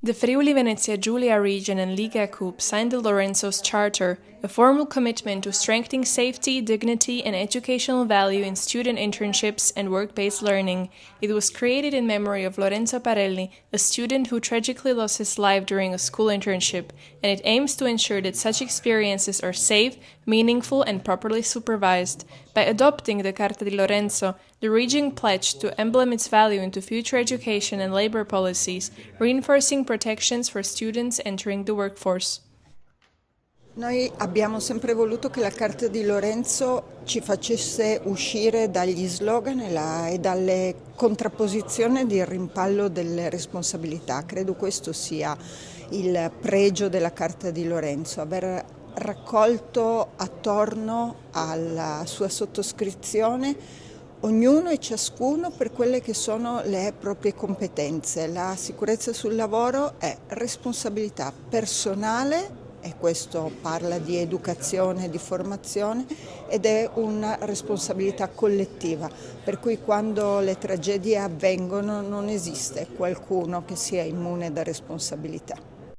The Friuli Venezia Giulia region and Liga Coop signed the Lorenzo's Charter, a formal commitment to strengthening safety, dignity, and educational value in student internships and work-based learning. It was created in memory of Lorenzo Parelli, a student who tragically lost his life during a school internship, and it aims to ensure that such experiences are safe, meaningful, and properly supervised. By adopting the Carta di Lorenzo, the region pledged to emblem its value into future education and labor policies, reinforcing protections for students entering the workforce. Noi abbiamo sempre voluto che la Carta di Lorenzo ci facesse uscire dagli slogan e dalle contrapposizioni di rimpallo delle responsabilità. Credo questo sia il pregio della Carta di Lorenzo, aver raccolto attorno alla sua sottoscrizione ognuno e ciascuno per quelle che sono le proprie competenze. La sicurezza sul lavoro è responsabilità personale, e questo parla di educazione, di formazione, ed è una responsabilità collettiva, per cui quando le tragedie avvengono non esiste qualcuno che sia immune da responsabilità.